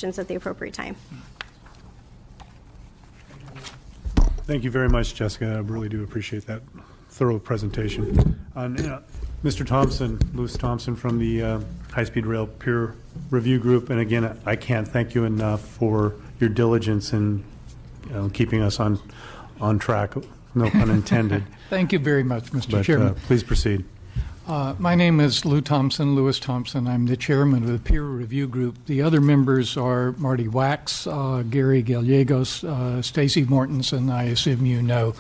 questions at the appropriate time. Thank you very much, Jessica. I really do appreciate that thorough presentation. Mr. Thompson, Lewis Thompson from the High-Speed Rail Peer Review Group, and again, I can't thank you enough for your diligence in keeping us on track, no pun intended. Thank you very much, Mr. Chairman. Please proceed. My name is Lewis Thompson. I'm the chairman of the peer review group. The other members are Marty Wax, Gary Gallegos, Stacy Mortensen. I assume you know,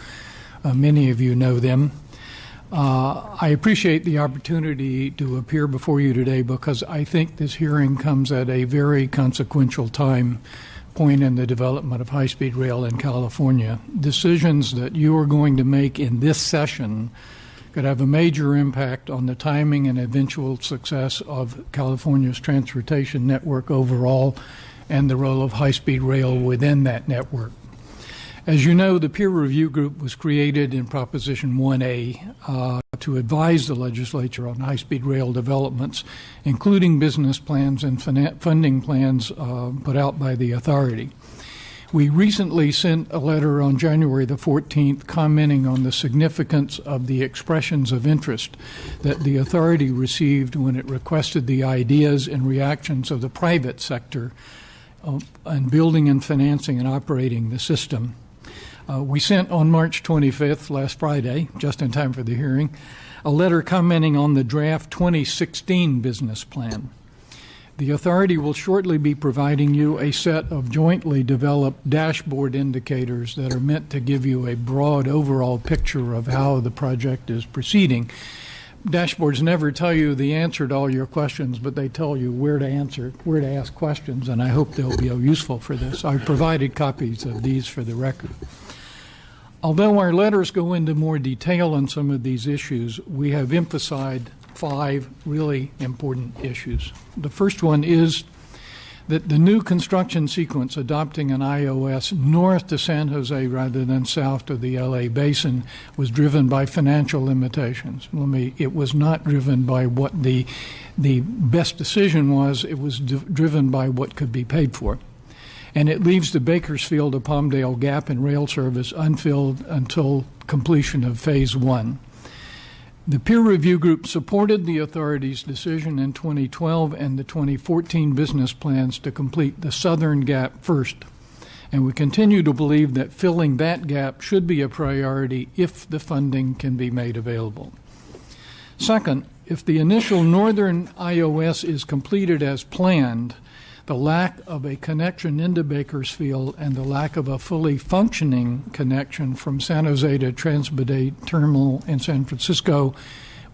many of you know them. I appreciate the opportunity to appear before you today because I think this hearing comes at a very consequential point in the development of high-speed rail in California. Decisions that you are going to make in this session could have a major impact on the timing and eventual success of California's transportation network overall and the role of high-speed rail within that network. As you know, the peer review group was created in Proposition 1A to advise the legislature on high-speed rail developments, including business plans and funding plans put out by the authority. We recently sent a letter on January the 14th commenting on the significance of the expressions of interest that the authority received when it requested the ideas and reactions of the private sector on building and financing and operating the system. We sent on March 25th, last Friday, just in time for the hearing, a letter commenting on the draft 2016 business plan. The authority will shortly be providing you a set of jointly developed dashboard indicators that are meant to give you a broad overall picture of how the project is proceeding. Dashboards never tell you the answer to all your questions, but they tell you where to ask questions, and I hope they'll be useful for this. I've provided copies of these for the record. Although our letters go into more detail on some of these issues, we have emphasized 5 really important issues. The first one is that the new construction sequence adopting an iOS north to San Jose rather than south to the LA basin was driven by financial limitations. It was not driven by what the best decision was. It was driven by what could be paid for. And it leaves the Bakersfield to Palmdale gap in rail service unfilled until completion of Phase 1. The peer review group supported the authority's decision in 2012 and the 2014 business plans to complete the southern gap first. And we continue to believe that filling that gap should be a priority if the funding can be made available. Second, if the initial northern iOS is completed as planned, the lack of a connection into Bakersfield and the lack of a fully functioning connection from San Jose to Transbay Terminal in San Francisco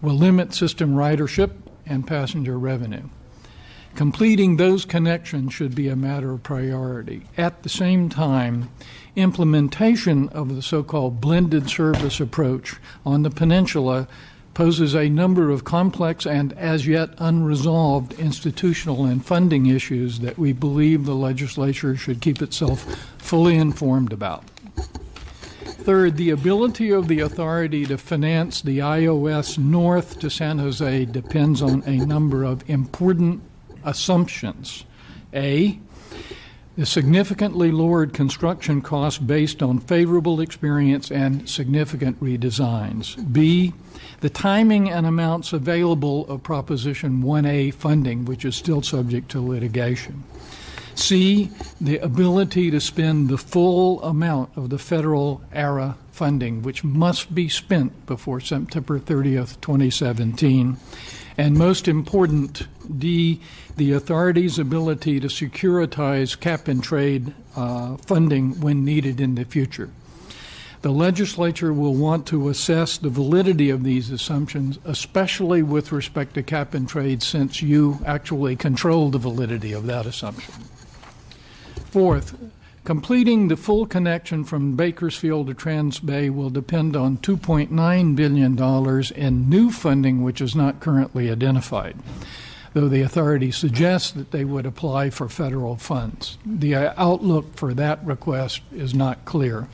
will limit system ridership and passenger revenue. Completing those connections should be a matter of priority. At the same time, implementation of the so-called blended service approach on the peninsula poses a number of complex and as yet unresolved institutional and funding issues that we believe the legislature should keep itself fully informed about. Third, the ability of the authority to finance the iOS north to San Jose depends on a number of important assumptions. A, the significantly lowered construction costs based on favorable experience and significant redesigns. B, the timing and amounts available of Proposition 1A funding, which is still subject to litigation. C, the ability to spend the full amount of the federal ARA funding, which must be spent before September 30th, 2017. And most important, D, the authority's ability to securitize cap-and-trade funding when needed in the future. The legislature will want to assess the validity of these assumptions, especially with respect to cap-and-trade, since you actually control the validity of that assumption. Fourth, completing the full connection from Bakersfield to Transbay will depend on $2.9 billion in new funding, which is not currently identified, though the authority suggests that they would apply for federal funds. The outlook for that request is not clear.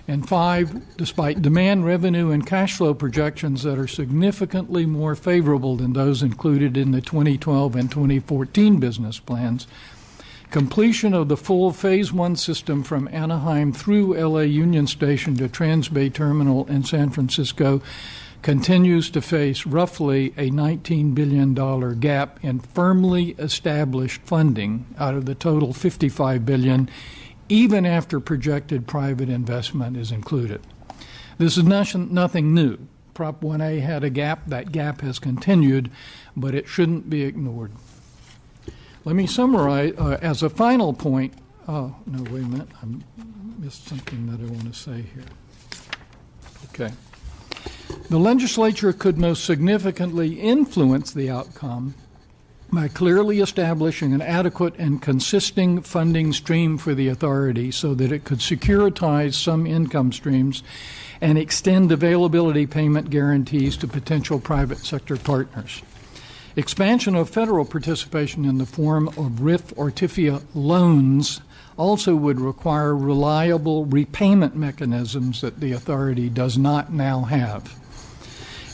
And 5, despite demand, revenue, and cash flow projections that are significantly more favorable than those included in the 2012 and 2014 business plans, Completion of the full Phase 1 system from Anaheim through LA Union Station to Transbay Terminal in San Francisco continues to face roughly a $19 billion gap in firmly established funding out of the total $55 billion, even after projected private investment is included. This is nothing new. Prop 1A had a gap. That gap has continued, but it shouldn't be ignored. Let me summarize as a final point. Oh, no, wait a minute. I missed something that I want to say here. Okay. The legislature could most significantly influence the outcome by clearly establishing an adequate and consistent funding stream for the authority so that it could securitize some income streams and extend availability payment guarantees to potential private sector partners. Expansion of federal participation in the form of RIF or TIFIA loans also would require reliable repayment mechanisms that the authority does not now have.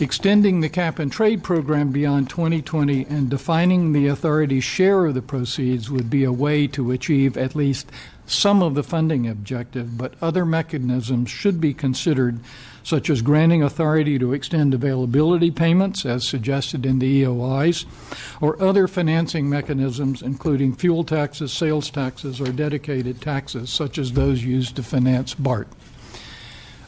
Extending the cap-and-trade program beyond 2020 and defining the authority's share of the proceeds would be a way to achieve at least some of the funding objective, but other mechanisms should be considered, such as granting authority to extend availability payments, as suggested in the EOIs, or other financing mechanisms, including fuel taxes, sales taxes, or dedicated taxes, such as those used to finance BART.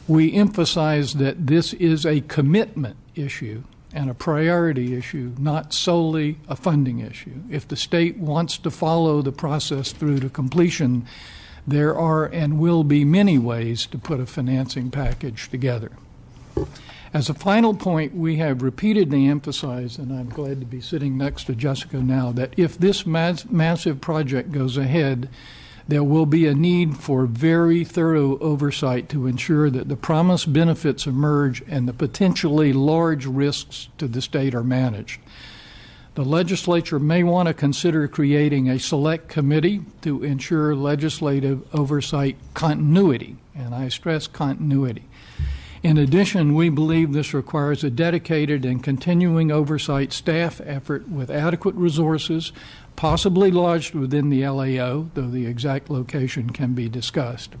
We emphasize that this is a commitment issue and a priority issue, not solely a funding issue. If the state wants to follow the process through to completion, there are and will be many ways to put a financing package together. As a final point, we have repeatedly emphasized, and I'm glad to be sitting next to Jessica now, that if this massive project goes ahead, there will be a need for very thorough oversight to ensure that the promised benefits emerge and the potentially large risks to the state are managed. The legislature may want to consider creating a select committee to ensure legislative oversight continuity, and I stress continuity. In addition, we believe this requires a dedicated and continuing oversight staff effort with adequate resources, possibly lodged within the LAO, though the exact location can be discussed.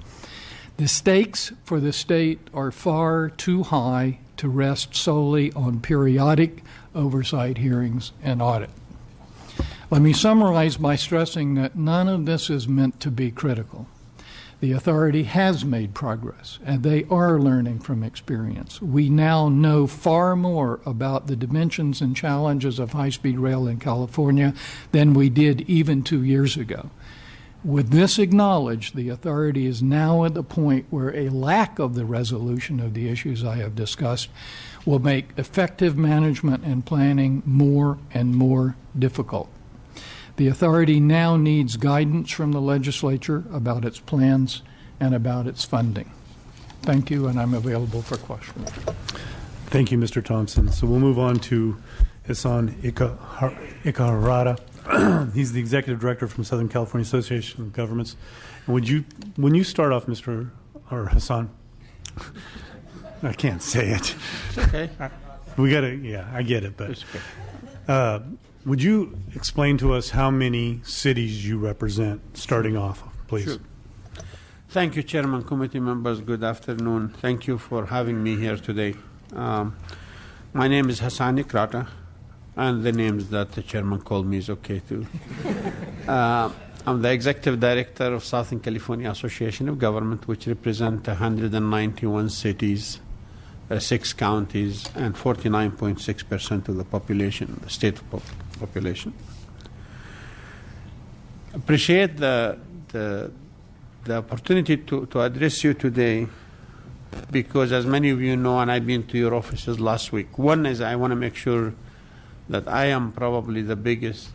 The stakes for the state are far too high to rest solely on periodic oversight hearings and audit. Let me summarize by stressing that none of this is meant to be critical. The authority has made progress, and they are learning from experience. We now know far more about the dimensions and challenges of high-speed rail in California than we did even 2 years ago. With this acknowledged, the authority is now at the point where a lack of the resolution of the issues I have discussed will make effective management and planning more and more difficult. The authority now needs guidance from the legislature about its plans and about its funding. Thank you, and I'm available for questions. Thank you, Mr. Thompson. So we'll move on to Hassan Ikaharada. He's the Executive Director from Southern California Association of Governments. And when you start off, Mr. or Hassan, I can't say it. It's okay. I get it, but would you explain to us how many cities you represent, starting off, please? Sure. Thank you, Chairman, committee members. Good afternoon. Thank you for having me here today. My name is Hassan Ikrata, and the names that the chairman called me is okay too. I'm the Executive Director of Southern California Association of Government, which represent 191 cities, 6 counties, and 49.6% of the population, the state population. Appreciate the opportunity to address you today, because as many of you know, and I've been to your offices last week, one is I want to make sure that I am probably the biggest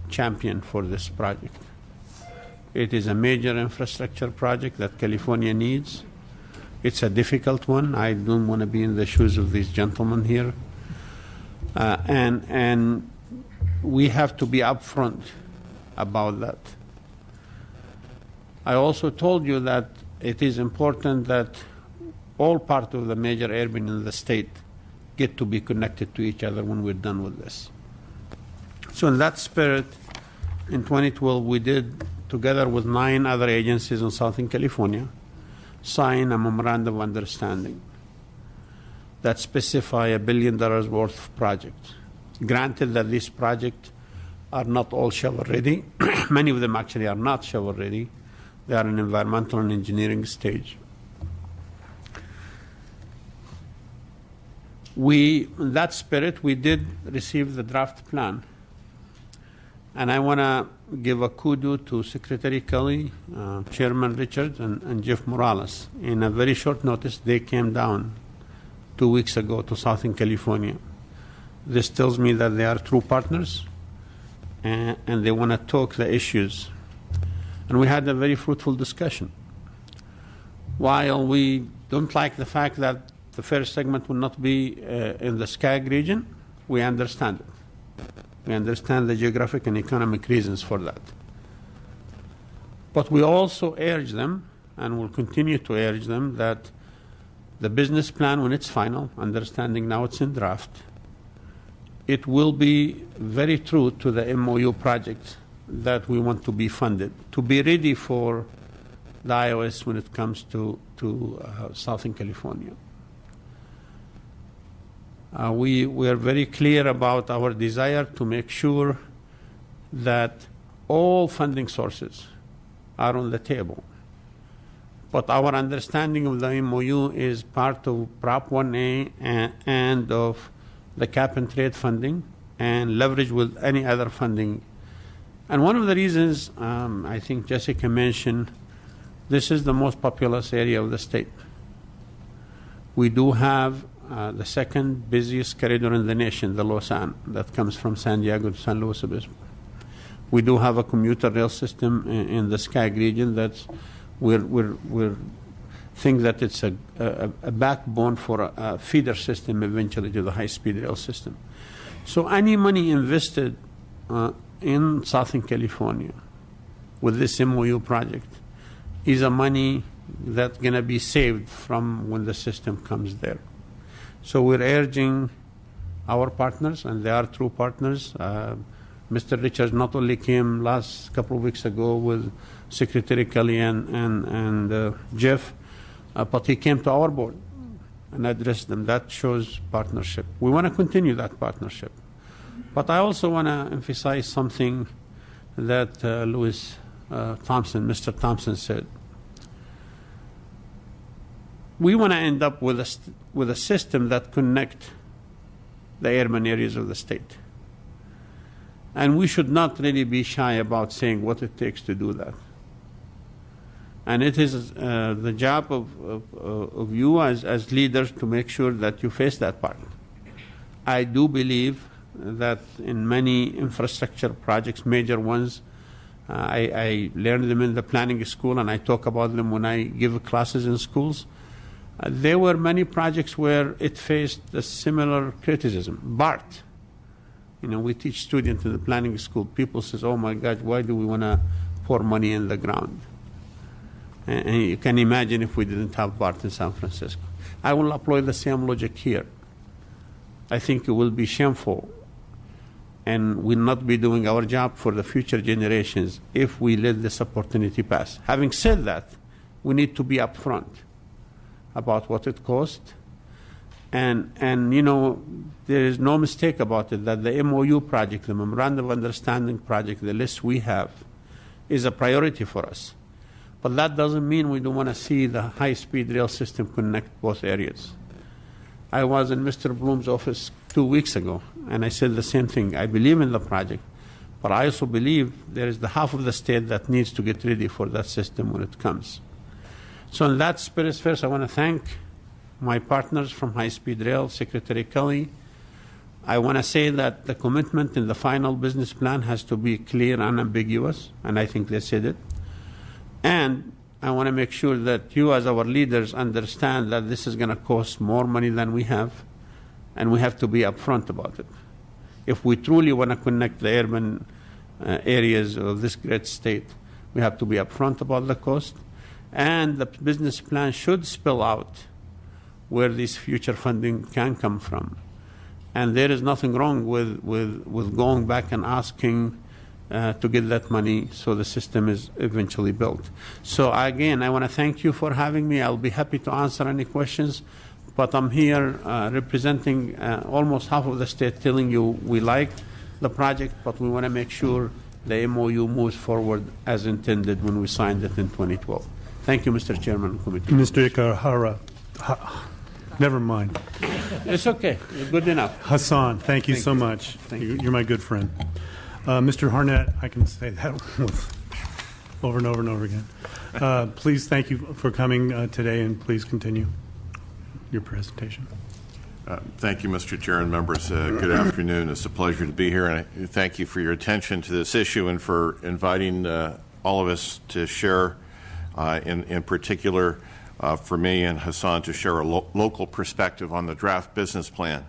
champion for this project. It is a major infrastructure project that California needs. It's a difficult one. I don't want to be in the shoes of these gentlemen here. And we have to be upfront about that. I also told you that it is important that all parts of the major urban in the state get to be connected to each other when we're done with this. So in that spirit, in 2012, we did together with 9 other agencies in Southern California, sign a memorandum of understanding that specify $1 billion worth of projects. Granted that these projects are not all shovel-ready. Many of them actually are not shovel-ready. They are in environmental and engineering stage. In that spirit, we did receive the draft plan. And I want to give a kudos to Secretary Kelly, Chairman Richards, and Jeff Morales. In a very short notice, they came down 2 weeks ago to Southern California. This tells me that they are true partners, and they want to talk the issues. And we had a very fruitful discussion. While we don't like the fact that the first segment will not be in the Skag region, we understand it. We understand the geographic and economic reasons for that. But we also urge them, and will continue to urge them, that the business plan, when it's final, understanding now it's in draft, it will be very true to the MOU project that we want to be funded, to be ready for the iOS when it comes to Southern California. We are very clear about our desire to make sure that all funding sources are on the table. But our understanding of the MOU is part of Prop 1A and of the cap and trade funding and leverage with any other funding. And one of the reasons, I think Jessica mentioned, this is the most populous area of the state. We do have the second busiest corridor in the nation, the Lausanne, that comes from San Diego to San Luis Obispo. We do have a commuter rail system in the Skag region that's we're think that it's a backbone for a feeder system eventually to the high-speed rail system. So any money invested in Southern California with this MOU project is a money that's going to be saved from when the system comes there. So we're urging our partners, and they are true partners. Mr. Richards not only came last couple of weeks ago with Secretary Kelly and Jeff, but he came to our board and addressed them. That shows partnership. We want to continue that partnership. But I also want to emphasize something that Mr. Thompson said. We want to end up with a system that connects the urban areas of the state. And we should not really be shy about saying what it takes to do that. And it is the job of you as leaders to make sure that you face that part. I do believe that in many infrastructure projects, major ones, I learned them in the planning school, and I talk about them when I give classes in schools. There were many projects where it faced a similar criticism. BART, we teach students in the planning school. People says, "Oh my God, why do we want to pour money in the ground?" And you can imagine if we didn't have BART in San Francisco. I will apply the same logic here. I think it will be shameful, and we'll not be doing our job for the future generations if we let this opportunity pass. Having said that, we need to be upfront about what it costs. And there is no mistake about it that the MOU project, the Memorandum of Understanding project, the list we have, is a priority for us. But that doesn't mean we don't want to see the high-speed rail system connect both areas. I was in Mr. Bloom's office 2 weeks ago, and I said the same thing. I believe in the project, but I also believe there is the half of the state that needs to get ready for that system when it comes. So in that spirit, first I want to thank my partners from High Speed Rail, Secretary Kelly. I want to say that the commitment in the final business plan has to be clear and unambiguous, and I think they said it. And I want to make sure that you as our leaders understand that this is going to cost more money than we have, and we have to be upfront about it. If we truly want to connect the urban areas of this great state, we have to be upfront about the cost. And the business plan should spell out where this future funding can come from. And there is nothing wrong with going back and asking to get that money so the system is eventually built. So again, I want to thank you for having me. I'll be happy to answer any questions, but I'm here representing almost half of the state, telling you we like the project, but we want to make sure the MOU moves forward as intended when we signed it in 2012. Thank you, Mr. Chairman and Committee. Mr. Ikahara, never mind. It's okay. You're good enough. Hassan, thank you so much. You're my good friend. Mr. Harnett, I can say that over and over and over again. Please, thank you for coming today, and please continue your presentation. Thank you, Mr. Chair and members. Good afternoon. It's a pleasure to be here, and I thank you for your attention to this issue and for inviting all of us to share, in particular, for me and Hassan, to share a local perspective on the draft business plan.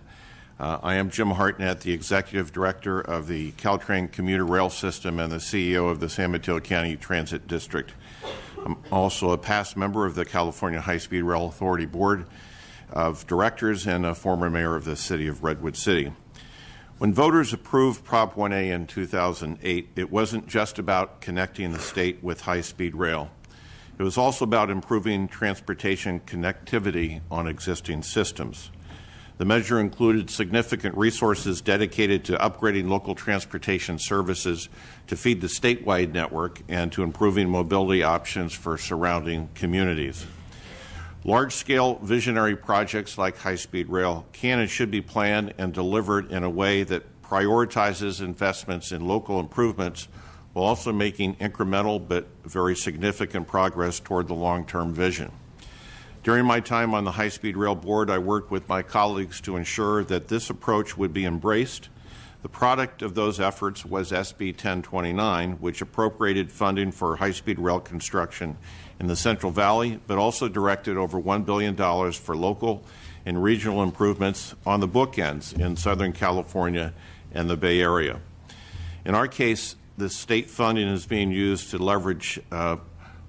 I am Jim Hartnett, the Executive Director of the Caltrain Commuter Rail System and the CEO of the San Mateo County Transit District. I'm also a past member of the California High-Speed Rail Authority Board of Directors and a former mayor of the city of Redwood City. When voters approved Prop 1A in 2008, it wasn't just about connecting the state with high-speed rail. It was also about improving transportation connectivity on existing systems. The measure included significant resources dedicated to upgrading local transportation services to feed the statewide network and to improving mobility options for surrounding communities. Large-scale visionary projects like high-speed rail can and should be planned and delivered in a way that prioritizes investments in local improvements while also making incremental but very significant progress toward the long-term vision. During my time on the High-Speed Rail Board, I worked with my colleagues to ensure that this approach would be embraced. The product of those efforts was SB 1029, which appropriated funding for high-speed rail construction in the Central Valley, but also directed over $1 billion for local and regional improvements on the bookends in Southern California and the Bay Area. In our case, the state funding is being used to leverage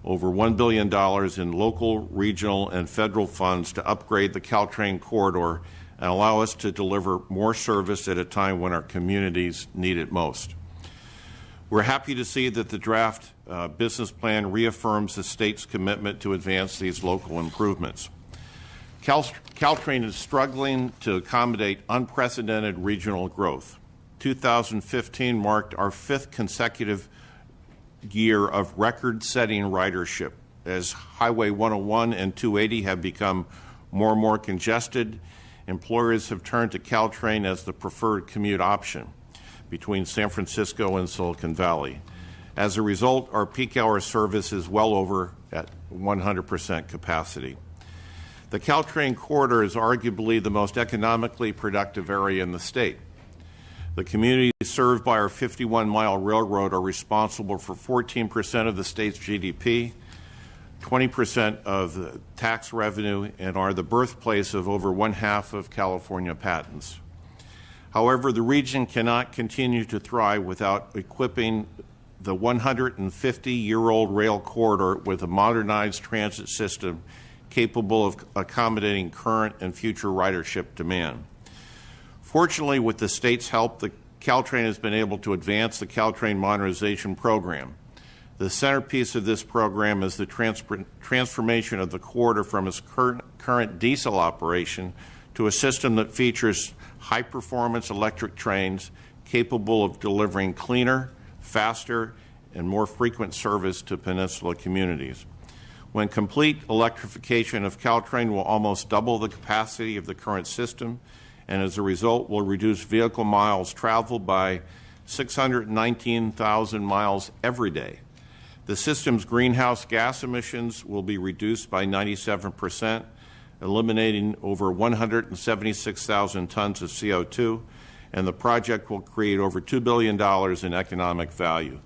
over $1 billion in local, regional, and federal funds to upgrade the Caltrain corridor and allow us to deliver more service at a time when our communities need it most. We're happy to see that the draft business plan reaffirms the state's commitment to advance these local improvements. Caltrain is struggling to accommodate unprecedented regional growth. 2015 marked our 5th consecutive year of record-setting ridership as Highway 101 and 280 have become more and more congested. Employers have turned to Caltrain as the preferred commute option between San Francisco and Silicon Valley. As a result, our peak hour service is well over at 100% capacity. The Caltrain corridor is arguably the most economically productive area in the state. The communities served by our 51-mile railroad are responsible for 14% of the state's GDP, 20% of the tax revenue, and are the birthplace of over 1/2 of California patents. However, the region cannot continue to thrive without equipping the 150-year-old rail corridor with a modernized transit system capable of accommodating current and future ridership demand. Fortunately, with the state's help, the Caltrain has been able to advance the Caltrain modernization program. The centerpiece of this program is the transformation of the corridor from its current diesel operation to a system that features high-performance electric trains capable of delivering cleaner, faster, and more frequent service to peninsula communities. When complete, electrification of Caltrain will almost double the capacity of the current system, and as a result will reduce vehicle miles traveled by 619,000 miles every day. The system's greenhouse gas emissions will be reduced by 97%, eliminating over 176,000 tons of CO2, and the project will create over $2 billion in economic value.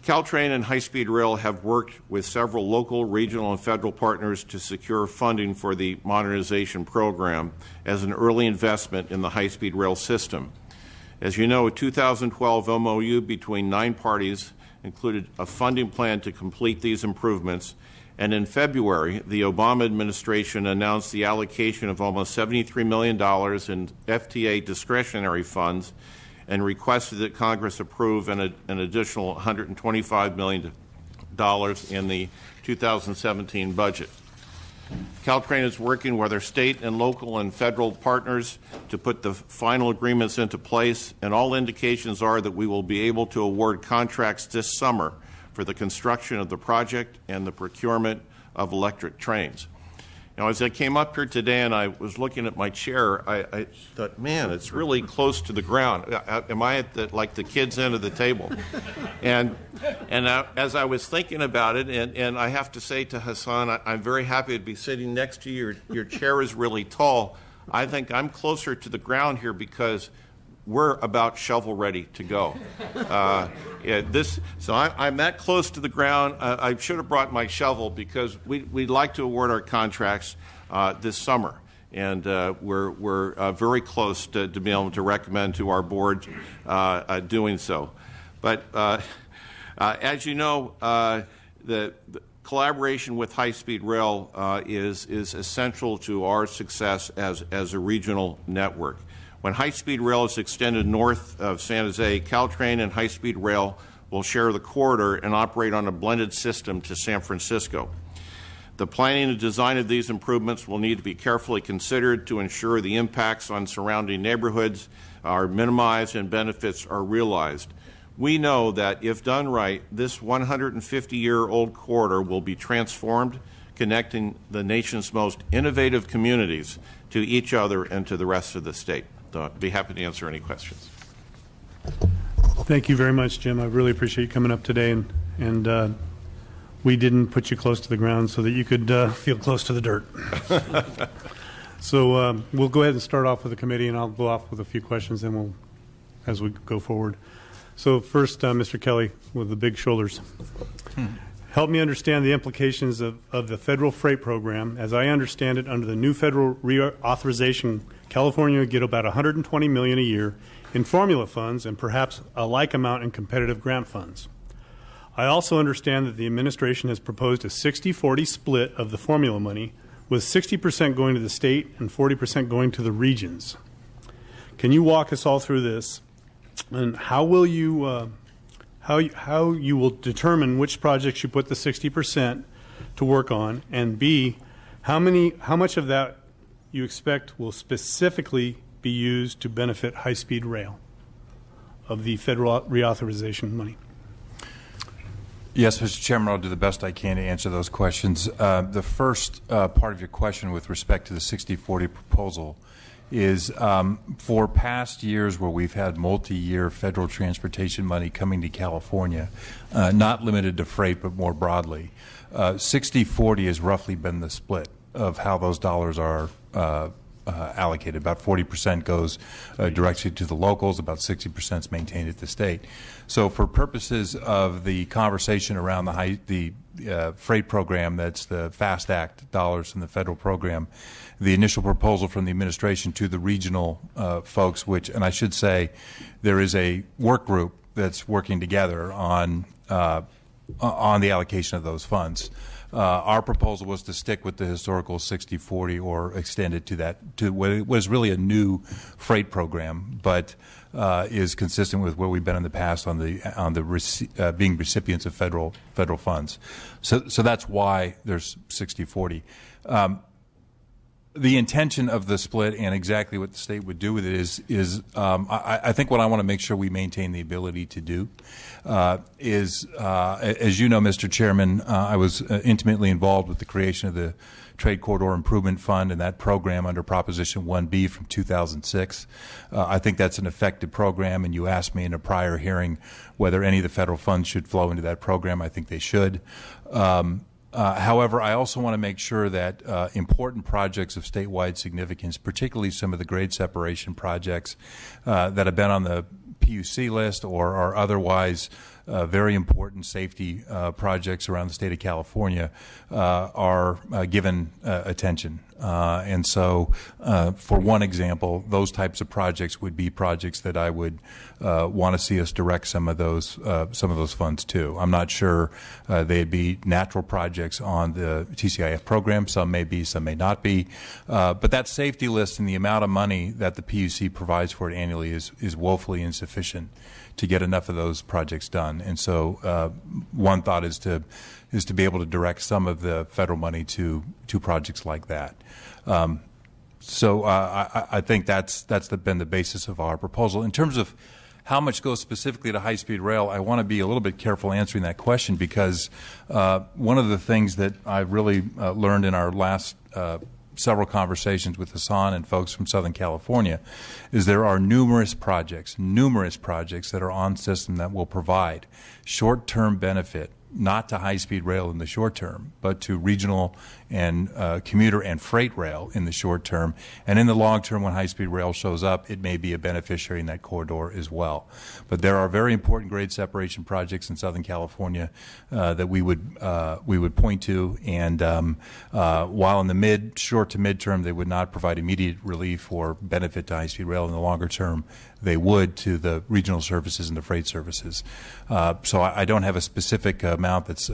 Caltrain and High-Speed Rail have worked with several local, regional, and federal partners to secure funding for the modernization program as an early investment in the high-speed rail system. As you know, a 2012 MOU between 9 parties included a funding plan to complete these improvements, and in February, the Obama administration announced the allocation of almost $73 million in FTA discretionary funds and requested that Congress approve an additional $125 million in the 2017 budget. Caltrain is working with our state and local and federal partners to put the final agreements into place, and all indications are that we will be able to award contracts this summer for the construction of the project and the procurement of electric trains. Now, as I came up here today and I was looking at my chair, I thought, man, it's really close to the ground. Am I at like the kids' end of the table? And as I was thinking about it, and I have to say to Hassan, I'm very happy to be sitting next to you. Your chair is really tall. I think I'm closer to the ground here because we're about shovel ready to go. So I'm that close to the ground. I should have brought my shovel because we'd like to award our contracts this summer, and we're very close to being able to recommend to our board doing so. But as you know, the collaboration with high-speed rail is essential to our success as a regional network. When high-speed rail is extended north of San Jose, Caltrain and high-speed rail will share the corridor and operate on a blended system to San Francisco. The planning and design of these improvements will need to be carefully considered to ensure the impacts on surrounding neighborhoods are minimized and benefits are realized. We know that if done right, this 150-year-old corridor will be transformed, connecting the nation's most innovative communities to each other and to the rest of the state. So I'd be happy to answer any questions. Thank you very much, Jim. I really appreciate you coming up today, and we didn't put you close to the ground so that you could feel close to the dirt. So we'll go ahead and start off with the committee, and I'll go off with a few questions, and as we go forward. So first, Mr. Kelly, with the big shoulders. Help me understand the implications of the federal freight program. As I understand it, under the new federal reauthorization, California would get about $120 million a year in formula funds and perhaps a like amount in competitive grant funds. I also understand that the administration has proposed a 60-40 split of the formula money, with 60% going to the state and 40% going to the regions. Can you walk us all through this, and how will you how you will determine which projects you put the 60% to work on, and B, how much of that you expect will specifically be used to benefit high-speed rail of the federal reauthorization money? Yes, Mr. Chairman, I'll do the best I can to answer those questions. The first part of your question with respect to the 60-40 proposal is for past years where we've had multi-year federal transportation money coming to California, not limited to freight but more broadly, 60-40 has roughly been the split of how those dollars are allocated. About 40% goes directly to the locals, about 60% is maintained at the state. So for purposes of the conversation around the freight program, that's the FAST Act dollars from the federal program, the initial proposal from the administration to the regional folks, and I should say there is a work group that's working together on the allocation of those funds. Our proposal was to stick with the historical 60-40 or extend it to what was really a new freight program, but is consistent with where we've been in the past on the being recipients of federal funds. So that's why there's 60-40. The intention of the split and exactly what the state would do with it is I think what I want to make sure we maintain the ability to do is, as you know, Mr. Chairman, I was intimately involved with the creation of the Trade Corridor Improvement Fund and that program under Proposition 1B from 2006. I think that's an effective program, and you asked me in a prior hearing whether any of the federal funds should flow into that program. I think they should. However, I also want to make sure that important projects of statewide significance, particularly some of the grade separation projects that have been on the PUC list or are otherwise very important safety projects around the state of California are given attention. And so, for one example, those types of projects would be projects that I would want to see us direct some of those funds to. I'm not sure they'd be natural projects on the TCIF program. Some may be, some may not be. But that safety list and the amount of money that the PUC provides for it annually is woefully insufficient to get enough of those projects done. And so, one thought is to be able to direct some of the federal money to projects like that. So I think that's been the basis of our proposal. In terms of how much goes specifically to high-speed rail, I want to be a little bit careful answering that question because one of the things that I've really learned in our last several conversations with Hassan and folks from Southern California is there are numerous projects that are on system that will provide short-term benefit, not to high-speed rail in the short term, but to regional and commuter and freight rail in the short term. And in the long term, when high-speed rail shows up, it may be a beneficiary in that corridor as well. But there are very important grade separation projects in Southern California that we would point to. And while in the short to mid-term, they would not provide immediate relief or benefit to high-speed rail, in the longer term, they would to the regional services and the freight services. So I don't have a specific amount that's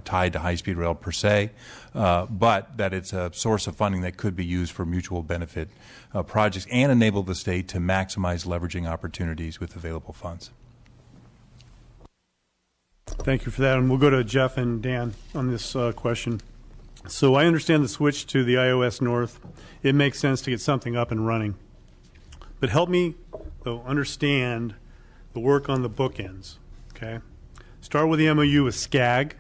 tied to high-speed rail per se, but that it's a source of funding that could be used for mutual benefit projects and enable the state to maximize leveraging opportunities with available funds. Thank you for that. And we'll go to Jeff and Dan on this question. So I understand the switch to the iOS North. It makes sense to get something up and running. But help me, though, understand the work on the bookends, okay? Start with the MOU with SCAG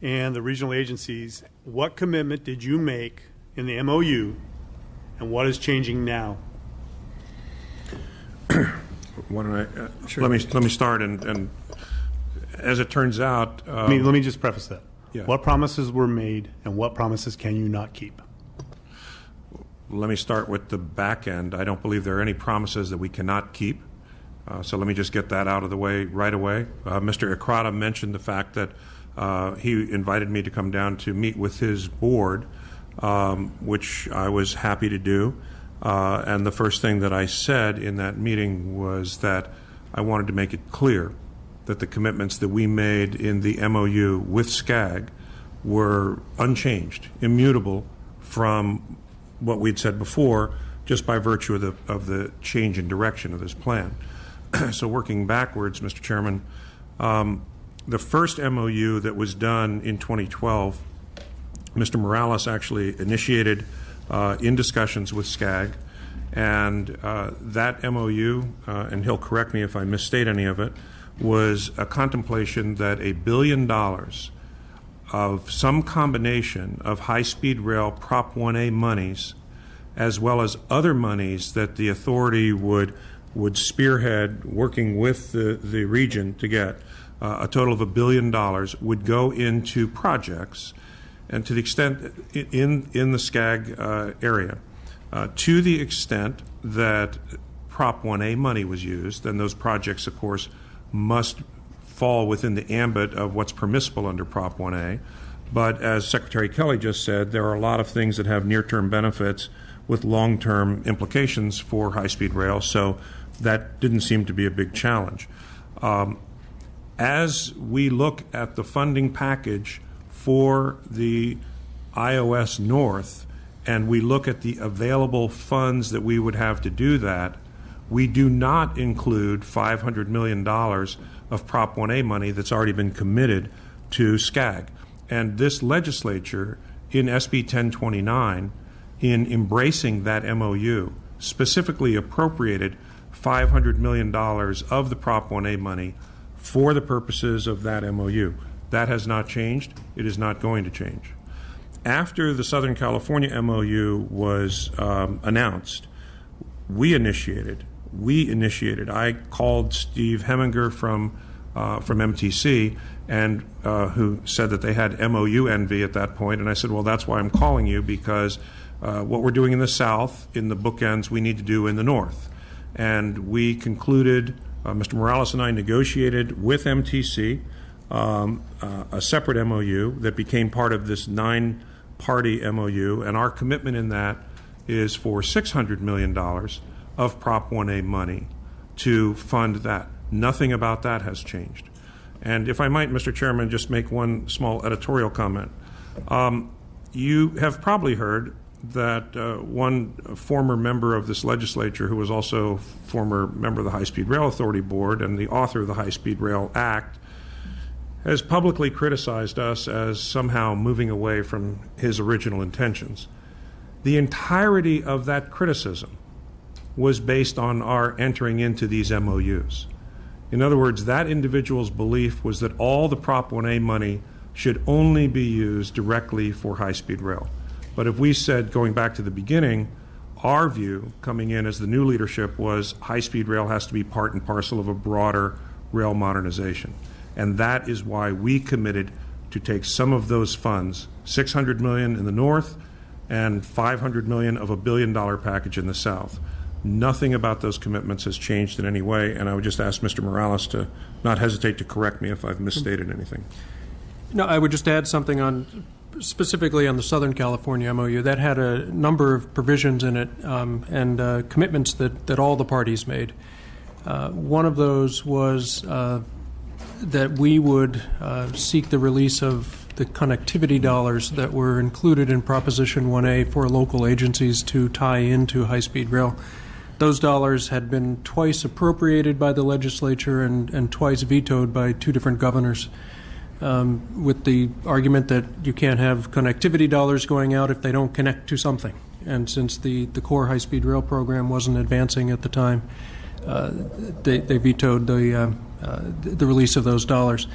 and the regional agencies. What commitment did you make in the MOU, and what is changing now? Why don't I, sure. Let me start, and as it turns out... let me just preface that. Yeah. What promises were made, and what promises can you not keep? Let me start with the back end. I don't believe there are any promises that we cannot keep. So let me just get that out of the way right away. Mr. Ekrata mentioned the fact that he invited me to come down to meet with his board, which I was happy to do. And the first thing that I said in that meeting was that I wanted to make it clear that the commitments that we made in the MOU with SCAG were unchanged, immutable from what we'd said before, just by virtue of the change in direction of this plan. So working backwards, Mr. Chairman, the first MOU that was done in 2012, Mr. Morales actually initiated in discussions with SCAG, and that MOU, and he'll correct me if I misstate any of it, was a contemplation that $1 billion of some combination of high-speed rail Prop 1A monies, as well as other monies that the authority would spearhead, working with the region to get a total of $1 billion, would go into projects, and to the extent in the SCAG area, to the extent that Prop 1A money was used, then those projects, of course, must fall within the ambit of what's permissible under Prop 1A. But as Secretary Kelly just said, there are a lot of things that have near-term benefits with long-term implications for high-speed rail, so that didn't seem to be a big challenge. As we look at the funding package for the iOS North, and we look at the available funds that we would have to do that, we do not include $500 million of Prop 1A money that's already been committed to SCAG. And this legislature, in SB 1029, in embracing that MOU, specifically appropriated $500 million of the Prop 1A money for the purposes of that MOU. That has not changed. It is not going to change. After the Southern California MOU was announced, we initiated. I called Steve Heminger from MTC, and who said that they had MOU envy at that point, and I said, well, that's why I'm calling you, because what we're doing in the South, in the bookends, we need to do in the North. And we concluded Mr. Morales and I negotiated with MTC a separate MOU that became part of this 9-party MOU, and our commitment in that is for $600 million of Prop 1A money to fund that. Nothing about that has changed. And if I might, Mr. Chairman, just make one small editorial comment. You have probably heard that one former member of this legislature, who was also former member of the High-Speed Rail Authority Board and the author of the High-Speed Rail Act, has publicly criticized us as somehow moving away from his original intentions. The entirety of that criticism was based on our entering into these MOUs. In other words, that individual's belief was that all the Prop 1A money should only be used directly for high-speed rail. But if we said, going back to the beginning, our view coming in as the new leadership was high-speed rail has to be part and parcel of a broader rail modernization. And that is why we committed to take some of those funds, $600 million in the north and $500 million of $1 billion package in the south. Nothing about those commitments has changed in any way, and I would just ask Mr. Morales to not hesitate to correct me if I've misstated anything. No, I would just add something on specifically on the Southern California MOU. That had a number of provisions in it and commitments that all the parties made. One of those was that we would seek the release of the connectivity dollars that were included in Proposition 1A for local agencies to tie into high-speed rail. Those dollars had been twice appropriated by the legislature and twice vetoed by two different governors, with the argument that you can't have connectivity dollars going out if they don't connect to something. And since the core high-speed rail program wasn't advancing at the time, they vetoed the release of those dollars.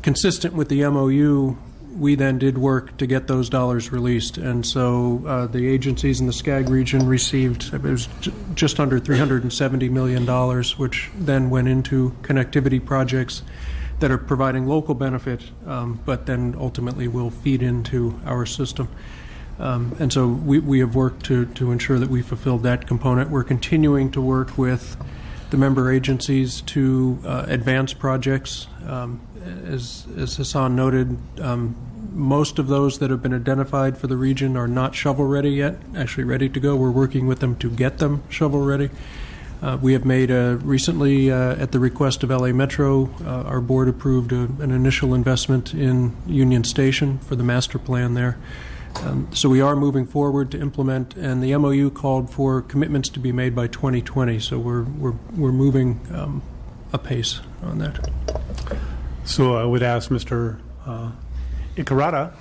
Consistent with the MOU, we then did work to get those dollars released, and so the agencies in the SCAG region received, it was just under $370 million, which then went into connectivity projects that are providing local benefit, but then ultimately will feed into our system. And so we have worked to ensure that we fulfilled that component. We're continuing to work with the member agencies to advance projects. As Hassan noted, most of those that have been identified for the region are not shovel-ready yet, actually ready to go. We're working with them to get them shovel-ready. We have made recently, at the request of LA Metro, our board approved an initial investment in Union Station for the master plan there. So we are moving forward to implement, and the MOU called for commitments to be made by 2020. So we're moving apace on that. So I would ask Mr. Icarata